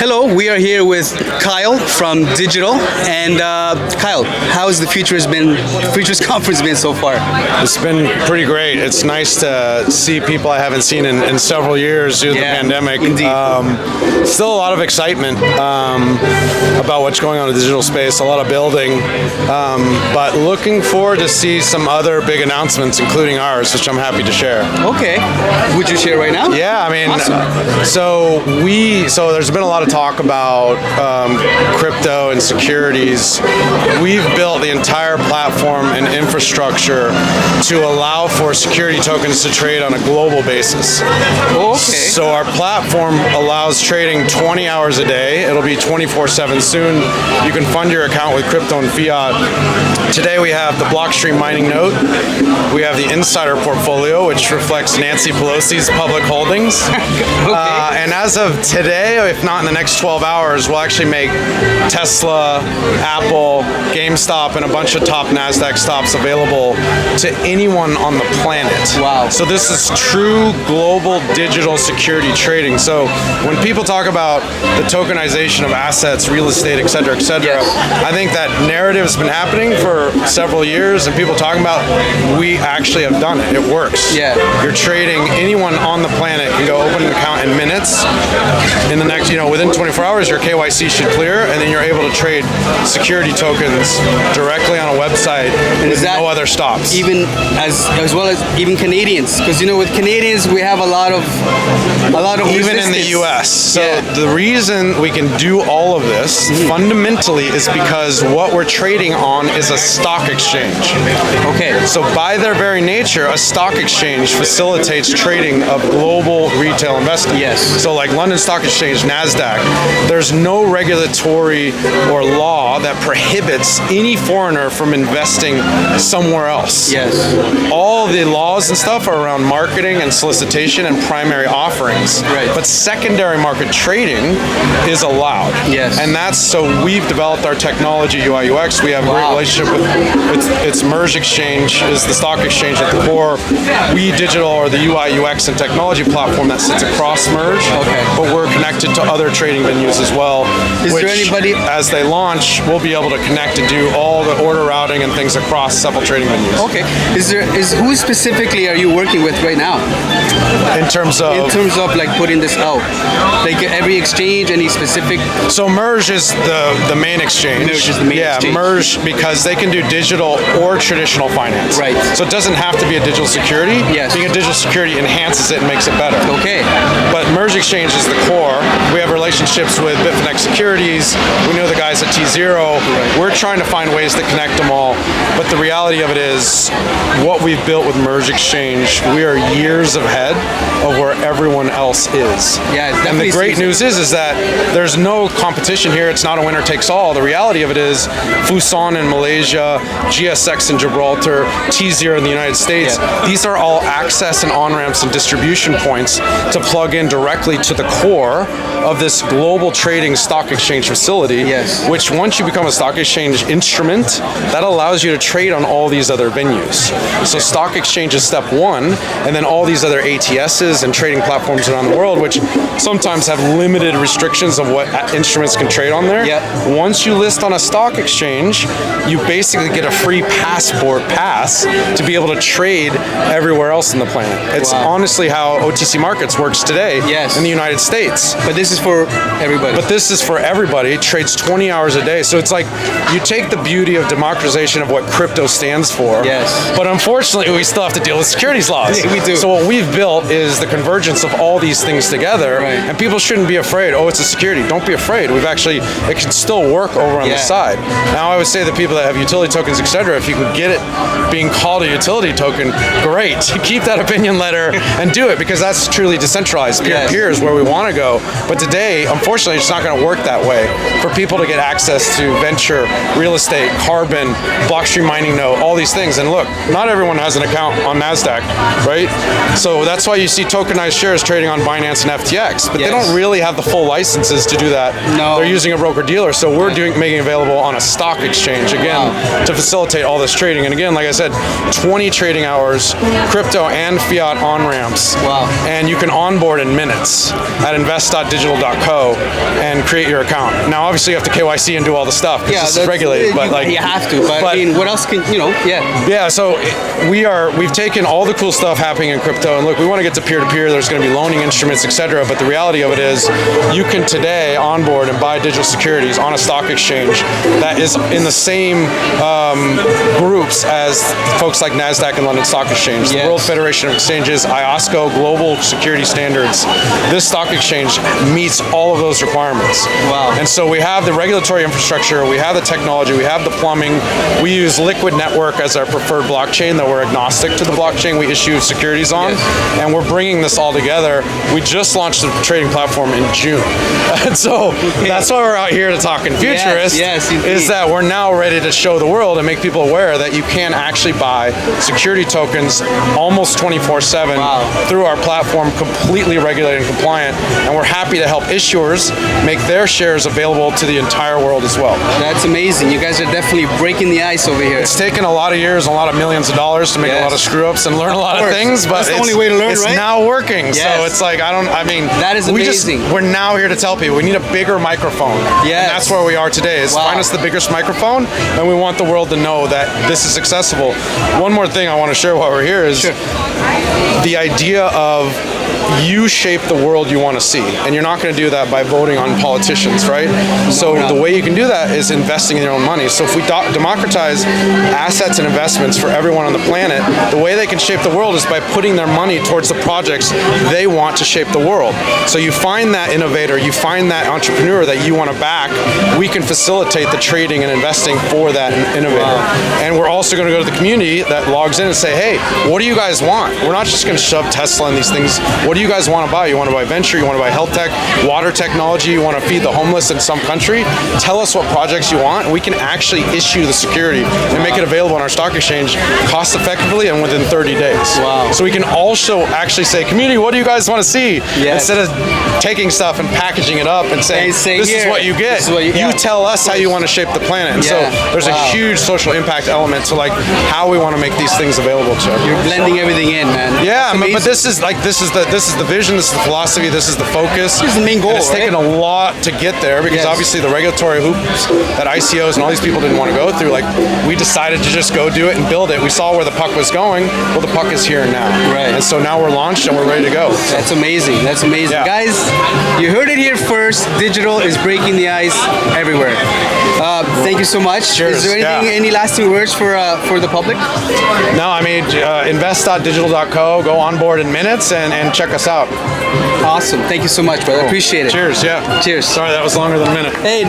Hello, we are here with Kyle from DiGTL, and Kyle, how's the Futures conference been so far? It's been pretty great. It's nice to see people I haven't seen in several years due to the pandemic. Indeed. Still a lot of excitement about what's going on in the digital space, a lot of building, but looking forward to see some other big announcements, including ours, which I'm happy to share. Okay. Would you share right now? Yeah, I mean, awesome. So there's been a lot of talk about crypto and securities. We've built the entire platform and infrastructure to allow for security tokens to trade on a global basis. Okay. So our platform allows trading 20 hours a day. It'll be 24/7 soon. You can fund your account with crypto and fiat. Today we have the Blockstream mining node. We have the insider portfolio, which reflects Nancy Pelosi's public holdings. Okay. And as of today, if not in the next 12 hours, we'll actually make Tesla, Apple, GameStop, and a bunch of top NASDAQ stocks available to anyone on the planet. Wow. So this is true global digital security trading. So when people talk about the tokenization of assets, real estate, et cetera, Yes. I think that narrative's been happening for several years, and people talking about we actually have done it. It works. Yeah. You're trading, anyone on the planet can go open an account in minutes. In the next, within 24 hours, your KYC should clear, and then you're able to trade security tokens directly on a website with no other stops. Even as well as even Canadians, because with Canadians we have a lot of even in the U.S. So the reason we can do all of this fundamentally is because what we're trading on is a stock exchange. Okay. So by their very nature, a stock exchange facilitates trading of global retail investing. Yes. So like London Stock Exchange, NASDAQ, there's no regulatory or law that prohibits any foreigner from investing somewhere else. Yes. All the laws and stuff are around marketing and solicitation and primary offerings. Right. But secondary market trading is allowed. Yes. And that's so we've developed our technology UI UX. We have a great relationship with its MERJ exchange is the stock exchange at the core. We DiGTL are the UI UX and technology platform that sits across MERJ. Okay. But we're connected to other trading venues as well. Is there anybody as they launch, we'll be able to connect and do all the order routing and things across several trading venues. Okay. Who specifically are you working with right now? In terms of like putting this out, like every exchange, any specific? So MERJ is the main exchange. MERJ is the main exchange. MERJ, because they can do digital or traditional finance. Right. So it doesn't have to be a digital security. Yes. Being a digital security enhances it and makes it better. Okay. But MERJ exchange is the core. We have relationships with MEXC Securities. We know the guys at T0. Right. We're trying to find ways to connect them all. But the reality of it is, what we've built with MERJ exchange, we are years ahead of where everyone else is. Yeah, and the great news is that there's no competition here. It's not a winner takes all. The reality of it is Fusan in Malaysia, GSX in Gibraltar, T0 in the United States. Yeah. These are all access and on-ramps and distribution points to plug in directly to the core of this global trading stock exchange facility, which once you become a stock exchange instrument, that allows you to trade on all these other venues. So stock exchange is step one, and then all these other ATSs and trading platforms around the world, which sometimes have limited restrictions of what instruments can trade on there. Yep. Once you list on a stock exchange, you basically get a free passport pass to be able to trade everywhere else on the planet. It's honestly how OTC markets works today in the United States. But this is for everybody. But this is for everybody. It trades 20 hours a day. So it's like you take the beauty of democratization of what crypto stands for. Yes. But unfortunately, we still have to deal with securities laws. Yeah, we do. So what we've built is the convergence of all these things together. Right. And people shouldn't be afraid. Oh, it's a security. Don't be afraid. It can still work over on the side. Now, I would say the people that have utility tokens, etc., if you can get it being called a utility token, great. Keep that opinion letter and do it, because that's truly decentralized. Peer-to-peer is where we want to go. But today, unfortunately, it's not going to work that way. For people to get access to venture, real estate, carbon, Blockstream mining node, all these things. And look, not everyone has an account on NASDAQ, right? So that's why you see tokenized shares trading on Binance and FTX, but they don't really have the full licenses to do that. No. They're using a broker-dealer, so we're making it available on a stock exchange, again, to facilitate all this trading. And again, like I said, 20 trading hours, crypto and fiat on-ramps. Wow. And you can onboard in minutes at invest.digital.co and and create your account. Now, obviously, you have to KYC and do all the stuff because this is regulated. But you have to. But I mean, what else can Yeah. So we've taken all the cool stuff happening in crypto, and look, we want to get to peer-to-peer. There's going to be loaning instruments, etc. But the reality of it is, you can today onboard and buy digital securities on a stock exchange that is in the same groups as folks like NASDAQ and London Stock Exchange, the World Federation of Exchanges, IOSCO, Global Security Standards. This stock exchange meets all of those requirements. Wow. And so we have the regulatory infrastructure, we have the technology, we have the plumbing. We use Liquid Network as our preferred blockchain, that we're agnostic to the blockchain we issue securities on, and we're bringing this all together. We just launched the trading platform in June. And so that's why we're out here to talk in Futurist, is that we're now ready to show the world and make people aware that you can actually buy security tokens almost 24/7 through our platform, completely regulated and compliant, and we're happy to help issuers make their shares available to the entire world as well. That's amazing. You guys are definitely breaking the ice over here. It's taken a lot of years and a lot of millions of dollars to make a lot of screw ups and learn a lot of things, but that's the only way to learn, it's right? now working. So it's like, that is amazing. We're now here to tell people we need a bigger microphone. And that's where we are today, is find us the biggest microphone, and we want the world to know that this is accessible. One more thing I want to share while we're here is the idea of you shape the world you want to see, and you're not going to do that by voting on politicians, right? So the way you can do that is investing in your own money. So if we democratize assets and investments for everyone on the planet, the way they can shape the world is by putting their money towards the projects they want to shape the world. So you find that innovator, you find that entrepreneur that you want to back, we can facilitate the trading and investing for that innovator. And we're also going to go to the community that logs in and say, hey, what do you guys want? We're not just going to shove Tesla and these things. What do you guys want to buy? You want to buy venture? You want to buy health tech, water technology? You want to feed the homeless in some country? Tell us what projects you want, and we can actually issue the security and make it available on our stock exchange cost effectively and within 30 days. So we can also actually say, community, what do you guys want to see? Instead of taking stuff and packaging it up and saying, this is what you get. You tell us how you want to shape the planet. And so there's a huge social impact element to like how we want to make these things available to everyone. You're blending everything in, man. Yeah, but this is the vision, this is the philosophy, this is the focus. This is the main goal. And it's taken a lot to get there, because obviously the regulatory hoops that ICOs and all these people didn't want to go through, like, we decided to just go do it and build it. We saw where the puck was going. Well, the puck is here now. And so now we're launched and we're ready to go. So. That's amazing. That's amazing. Guys, you heard it here first. Digital is breaking the ice everywhere. Thank you so much. Cheers. Is there anything, any lasting words for the public? No, I mean, invest.digital.co, go on board in minutes and check us out. Awesome. Thank you so much, brother. Appreciate it. Cheers. Yeah. Cheers. Sorry, that was longer than a minute. Hey.